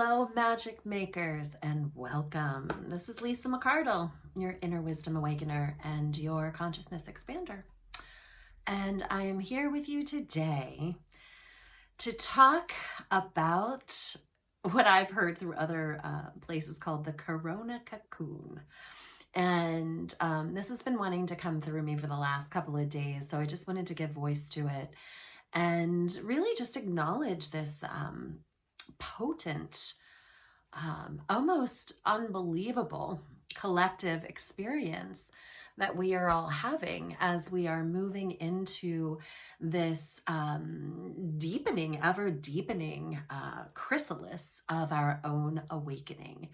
Hello, magic makers, and welcome. This is Lisa McCradle, your inner wisdom awakener and your consciousness expander. And I am here with you today to talk about what I've heard through other places called the Corona Cocoon. And this has been wanting to come through me for the last couple of days, so I just wanted to give voice to it and really just acknowledge this potent, almost unbelievable collective experience that we are all having as we are moving into this deepening, ever deepening chrysalis of our own awakening.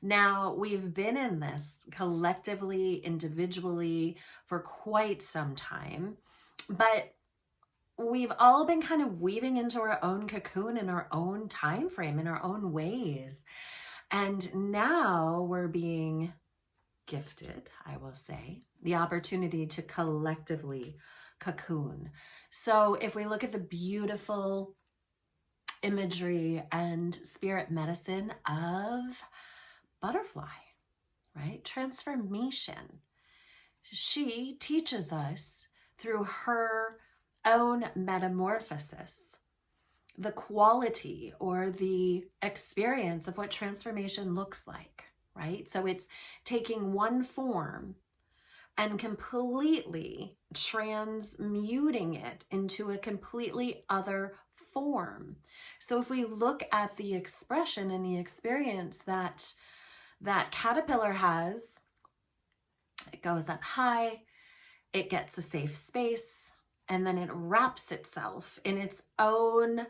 Now, we've been in this collectively, individually for quite some time, but we've all been kind of weaving into our own cocoon in our own time frame, in our own ways. And now we're being gifted, I will say, the opportunity to collectively cocoon. So if we look at the beautiful imagery and spirit medicine of butterfly, right? Transformation. She teaches us through her own metamorphosis, the quality or the experience of what transformation looks like, right? So it's taking one form and completely transmuting it into a completely other form. So if we look at the expression and the experience that caterpillar has, it goes up high, it gets a safe space, and then it wraps itself in its own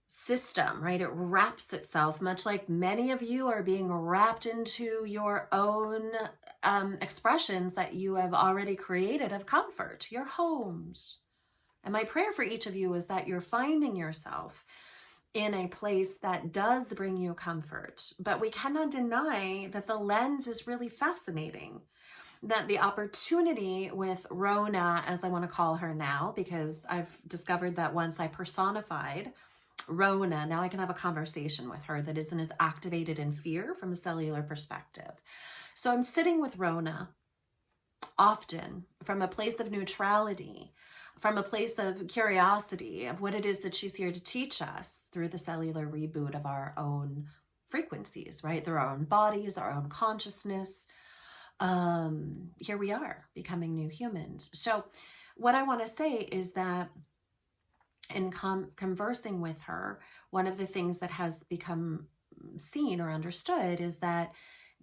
system, right? It wraps itself, much like many of you are being wrapped into your own expressions that you have already created of comfort, your homes. And my prayer for each of you is that you're finding yourself in a place that does bring you comfort. But we cannot deny that the lens is really fascinating. That the opportunity with Rona, as I want to call her now, because I've discovered that once I personified Rona, now I can have a conversation with her that isn't as activated in fear from a cellular perspective. So I'm sitting with Rona often from a place of neutrality, from a place of curiosity of what it is that she's here to teach us through the cellular reboot of our own frequencies, right? Through our own bodies, our own consciousness. Here we are becoming new humans. So what I want to say is that in conversing with her, one of the things that has become seen or understood is that,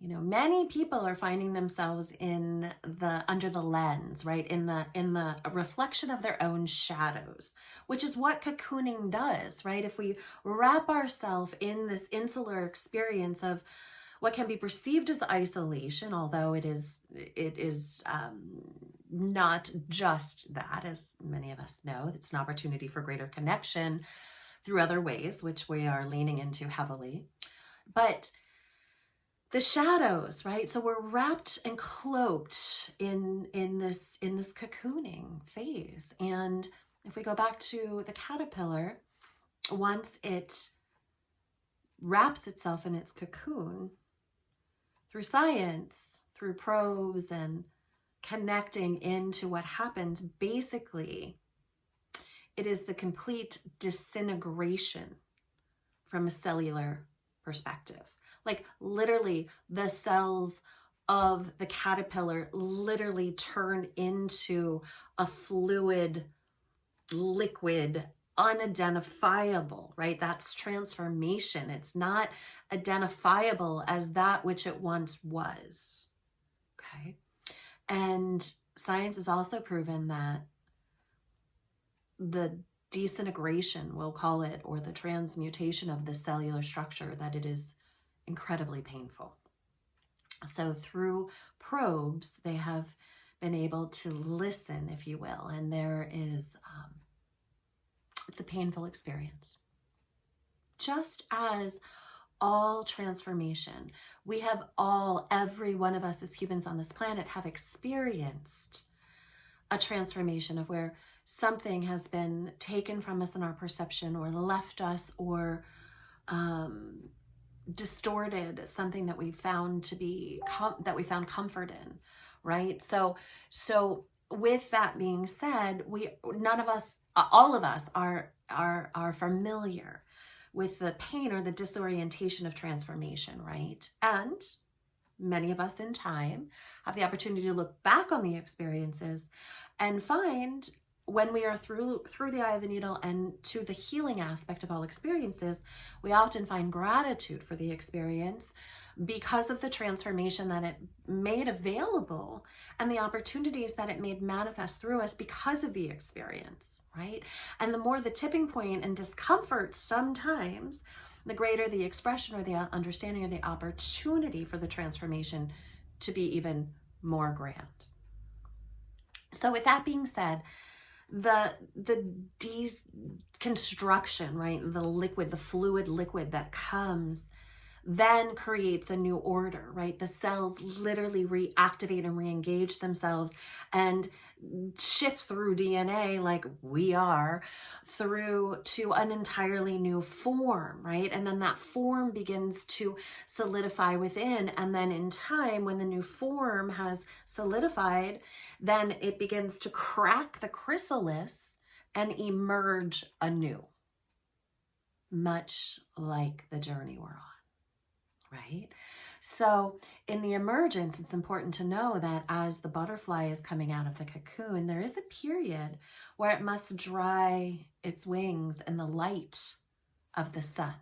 you know, many people are finding themselves in under the lens, right? In the reflection of their own shadows, which is what cocooning does, right? If we wrap ourselves in this insular experience of what can be perceived as isolation, although it is not just that, as many of us know. It's an opportunity for greater connection through other ways, which we are leaning into heavily. But the shadows, right? So we're wrapped and cloaked in this cocooning phase. And if we go back to the caterpillar, once it wraps itself in its cocoon, through science, through probes and connecting into what happens, basically, it is the complete disintegration from a cellular perspective. Like literally the cells of the caterpillar literally turn into a fluid, liquid, unidentifiable, right? That's transformation. It's not identifiable as that which it once was. Okay. And science has also proven that the disintegration, we'll call it, or the transmutation of the cellular structure, that it is incredibly painful. So through probes, they have been able to listen, if you will, and there is it's a painful experience. Just as all transformation, we have every one of us as humans on this planet have experienced a transformation of where something has been taken from us in our perception or left us or distorted something that we found to be that we found comfort in, right? So with that being said, none of us, all of us are familiar with the pain or the disorientation of transformation, right? And many of us in time have the opportunity to look back on the experiences and find, when we are through the eye of the needle and to the healing aspect of all experiences, we often find gratitude for the experience because of the transformation that it made available and the opportunities that it made manifest through us because of the experience, right? And the more the tipping point and discomfort, sometimes the greater the expression or the understanding or the opportunity for the transformation to be even more grand. So with that being said, the deconstruction, right, the liquid, the fluid liquid that comes then creates a new order, right? The cells literally reactivate and re-engage themselves and shift through DNA, like we are, through to an entirely new form, right? And then that form begins to solidify within. And then in time, when the new form has solidified, then it begins to crack the chrysalis and emerge anew, much like the journey we're on. Right? So in the emergence, it's important to know that as the butterfly is coming out of the cocoon, there is a period where it must dry its wings in the light of the sun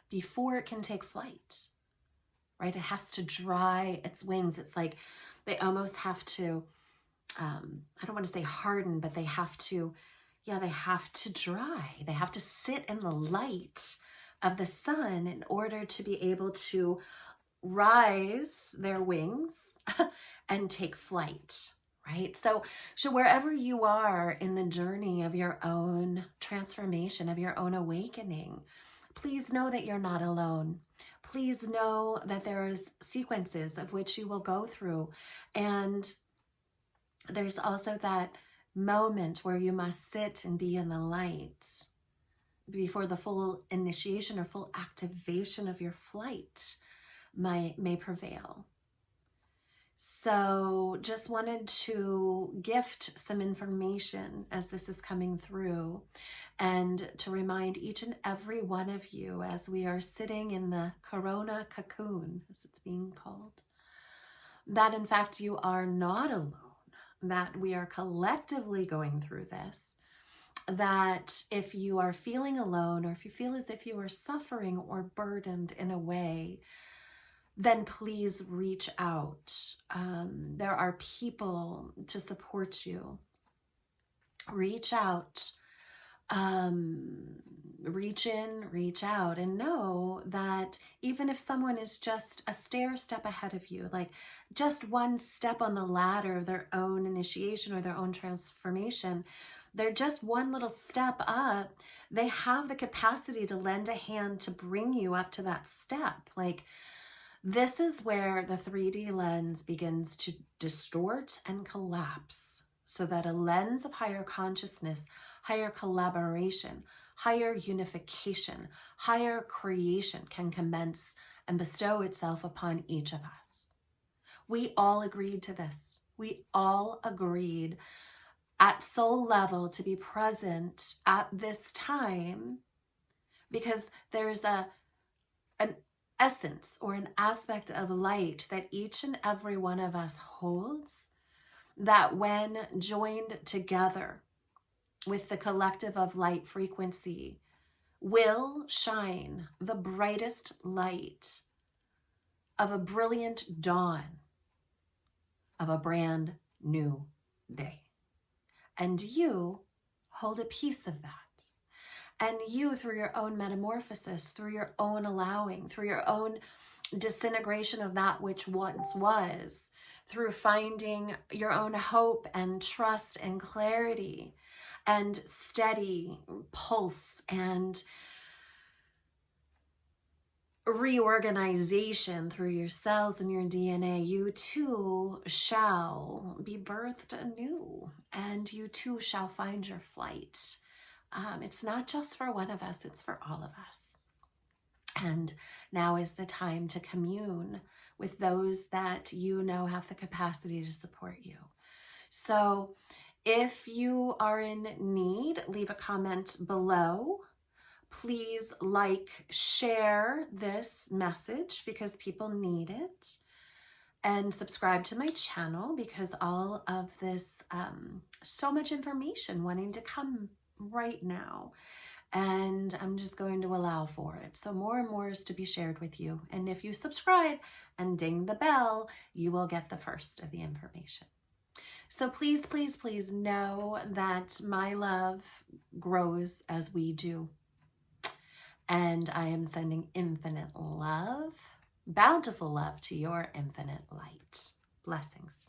before it can take flight, right? It has to dry its wings. It's like they almost have to, I don't want to say harden, but they have to dry. They have to sit in the light of the sun in order to be able to rise their wings and take flight, right? So wherever you are in the journey of your own transformation, of your own awakening, please know that you're not alone. Please know that there's sequences of which you will go through. And there's also that moment where you must sit and be in the light before the full initiation or full activation of your flight may prevail. So just wanted to gift some information as this is coming through, and to remind each and every one of you, as we are sitting in the Corona cocoon, as it's being called, that in fact you are not alone, that we are collectively going through this. That if you are feeling alone, or if you feel as if you are suffering or burdened in a way, then please reach out. There are people to support you. Reach out. Reach in, reach out, and know that even if someone is just a step ahead of you, like just one step on the ladder of their own initiation or their own transformation, they're just one little step up, they have the capacity to lend a hand to bring you up to that step. Like, this is where the 3D lens begins to distort and collapse, so that a lens of higher consciousness, higher collaboration, higher unification, higher creation can commence and bestow itself upon each of us. We all agreed to this. We all agreed at soul level to be present at this time, because there's an essence or an aspect of light that each and every one of us holds, that when joined together with the collective of light frequency, will shine the brightest light of a brilliant dawn of a brand new day. And you hold a piece of that. And you, through your own metamorphosis, through your own allowing, through your own disintegration of that which once was, through finding your own hope and trust and clarity and steady pulse and reorganization through your cells and your DNA, you too shall be birthed anew, and you too shall find your flight. It's not just for one of us, it's for all of us. And now is the time to commune with those that you know have the capacity to support you. So if you are in need, leave a comment below. Please like, share this message because people need it. And subscribe to my channel because all of this, so much information wanting to come right now. And I'm just going to allow for it. So more and more is to be shared with you. And if you subscribe and ding the bell, you will get the first of the information. So please, please, please know that my love grows as we do. And I am sending infinite love, bountiful love to your infinite light. Blessings.